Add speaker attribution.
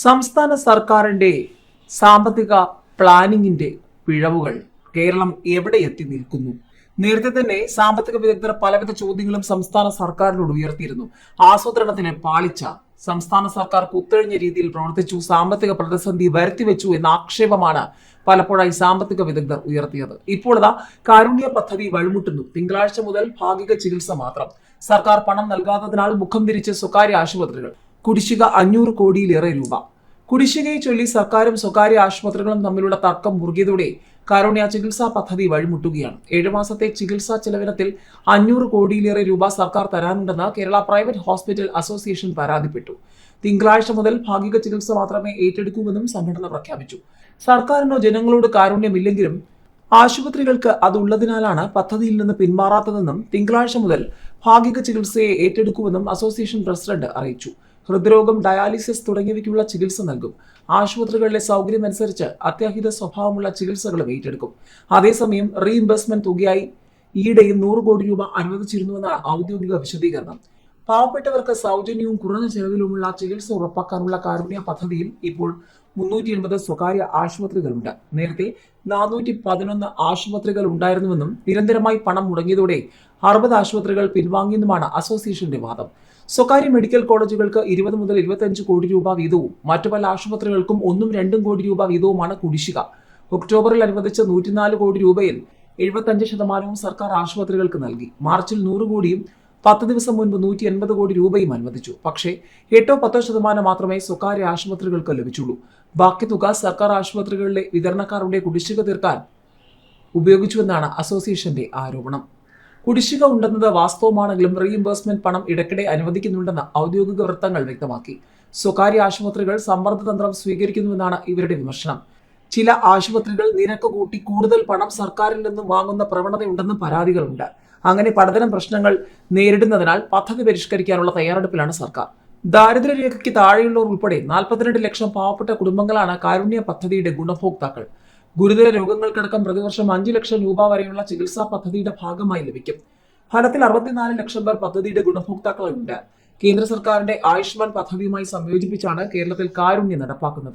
Speaker 1: സംസ്ഥാന സർക്കാരിന്റെ സാമ്പത്തിക പ്ലാനിങ്ങിന്റെ പിഴവുകൾ കേരളം എവിടെ എത്തി നിൽക്കുന്നു? നേരത്തെ തന്നെ സാമ്പത്തിക വിദഗ്ധർ പലവിധ ചോദ്യങ്ങളും സംസ്ഥാന സർക്കാരിനോട് ഉയർത്തിയിരുന്നു. ആസൂത്രണത്തിന് പാളിച്ച, സംസ്ഥാന സർക്കാർ കുത്തഴിഞ്ഞ രീതിയിൽ പ്രവർത്തിച്ചു, സാമ്പത്തിക പ്രതിസന്ധി വരുത്തിവെച്ചു എന്ന ആക്ഷേപമാണ് പലപ്പോഴായി സാമ്പത്തിക വിദഗ്ധർ ഉയർത്തിയത്. ഇപ്പോൾ കാരുണ്യ പദ്ധതി വഴിമുട്ടുന്നു. തിങ്കളാഴ്ച മുതൽ ഭാഗിക ചികിത്സ മാത്രം. സർക്കാർ പണം നൽകാത്തതിനാൽ മുഖം തിരിച്ച് സ്വകാര്യ ആശുപത്രികൾ. കുടിശ്ശിക 500 കോടിയിലേറെ രൂപ. കുടിശ്ശികയെ ചൊല്ലി സർക്കാരും സ്വകാര്യ ആശുപത്രികളും തമ്മിലുള്ള തർക്കം മുറുകിയതോടെ കാരുണ്യ ചികിത്സാ പദ്ധതി വഴിമുട്ടുകയാണ്. 7 മാസത്തെ ചികിത്സാ ചെലവിനത്തിൽ 500 കോടിയിലേറെ രൂപ സർക്കാർ തരാനുണ്ടെന്ന് കേരള പ്രൈവറ്റ് ഹോസ്പിറ്റൽ അസോസിയേഷൻ പരാതിപ്പെട്ടു. തിങ്കളാഴ്ച മുതൽ ഭാഗിക ചികിത്സ മാത്രമേ ഏറ്റെടുക്കൂവെന്നും സംഘടന പ്രഖ്യാപിച്ചു. സർക്കാരിനോ ജനങ്ങളോട് കാരുണ്യമില്ലെങ്കിലും ആശുപത്രികൾക്ക് അതുള്ളതിനാലാണ് പദ്ധതിയിൽ നിന്ന് പിന്മാറാത്തതെന്നും തിങ്കളാഴ്ച മുതൽ ഭാഗിക ചികിത്സയെ ഏറ്റെടുക്കുമെന്നും അസോസിയേഷൻ പ്രസിഡന്റ് അറിയിച്ചു. ഹൃദ്രോഗം, ഡയാലിസിസ് തുടങ്ങിയവയ്ക്കുള്ള ചികിത്സ നൽകും. ആശുപത്രികളിലെ സൗകര്യമനുസരിച്ച് അത്യാഹിത സ്വഭാവമുള്ള ചികിത്സകളും ഏറ്റെടുക്കും. അതേസമയം റീഇംബേഴ്സ്മെന്റ് തുകയായി ഈയിടെയും 100 കോടി രൂപ അനുവദിച്ചിരുന്നുവെന്നാണ് ഔദ്യോഗിക വിശദീകരണം. പാവപ്പെട്ടവർക്ക് സൗജന്യവും കുറഞ്ഞ ചെലവിലുമുള്ള ചികിത്സ ഉറപ്പാക്കാനുള്ള കാരുണ്യ പദ്ധതിയിൽ ഇപ്പോൾ 380 സ്വകാര്യ ആശുപത്രികളുണ്ട്. നേരത്തെ 411 ആശുപത്രികൾ ഉണ്ടായിരുന്നുവെന്നും നിരന്തരമായി പണം മുടങ്ങിയതോടെ 60 ആശുപത്രികൾ പിൻവാങ്ങിയെന്നുമാണ് അസോസിയേഷന്റെ വാദം. സ്വകാര്യ മെഡിക്കൽ കോളേജുകൾക്ക് 20 മുതൽ 25 കോടി രൂപ വീതവും മറ്റു പല ആശുപത്രികൾക്കും 1-2 കോടി രൂപ വീതവുമാണ് കുടിശ്ശിക. ഒക്ടോബറിൽ അനുവദിച്ച 104 കോടി രൂപയിൽ 75% സർക്കാർ ആശുപത്രികൾക്ക് നൽകി. മാർച്ചിൽ 100 കോടിയും 10 ദിവസം മുൻപ് 180 കോടി രൂപയും അനുവദിച്ചു. പക്ഷേ 8-10% മാത്രമേ സ്വകാര്യ ആശുപത്രികൾക്ക് ലഭിച്ചുള്ളൂ. ബാക്കി തുക സർക്കാർ ആശുപത്രികളിലെ വിതരണക്കാരുടെ കുടിശ്ശിക തീർക്കാൻ ഉപയോഗിച്ചുവെന്നാണ് അസോസിയേഷന്റെ ആരോപണം. കുടിശ്ശിക ഉണ്ടെന്നത് വാസ്തവമാണെങ്കിലും റീഇംബേഴ്സ്മെന്റ് പണം ഇടയ്ക്കിടെ അനുവദിക്കുന്നുണ്ടെന്ന് ഔദ്യോഗിക വൃത്തങ്ങൾ വ്യക്തമാക്കി. സ്വകാര്യ ആശുപത്രികൾ സമ്മർദ്ദതന്ത്രം സ്വീകരിക്കുന്നുവെന്നാണ് ഇവരുടെ വിമർശനം. ചില ആശുപത്രികൾ നിരക്ക് കൂട്ടി കൂടുതൽ പണം സർക്കാരിൽ നിന്നും വാങ്ങുന്ന പ്രവണതയുണ്ടെന്നും പരാതികളുണ്ട്. അങ്ങനെ പലതരം പ്രശ്നങ്ങൾ നേരിടുന്നതിനാൽ പദ്ധതി പരിഷ്കരിക്കാനുള്ള തയ്യാറെടുപ്പിലാണ് സർക്കാർ. ദാരിദ്ര്യരേഖയ്ക്ക് താഴെയുള്ളവർ ഉൾപ്പെടെ 42 ലക്ഷം പാവപ്പെട്ട കുടുംബങ്ങളാണ് കാരുണ്യ പദ്ധതിയുടെ ഗുണഭോക്താക്കൾ. ഗുരുതര രോഗങ്ങൾക്കടക്കം പ്രതിവർഷം 5 ലക്ഷം രൂപ വരെയുള്ള ചികിത്സാ പദ്ധതിയുടെ ഭാഗമായി ലഭിക്കും. ഫലത്തിൽ 64 ലക്ഷം പേർ പദ്ധതിയുടെ ഗുണഭോക്താക്കളുണ്ട്. കേന്ദ്ര സർക്കാരിന്റെ ആയുഷ്മാൻ പദ്ധതിയുമായി സംയോജിപ്പിച്ചാണ് കേരളത്തിൽ കാരുണ്യം നടപ്പാക്കുന്നത്.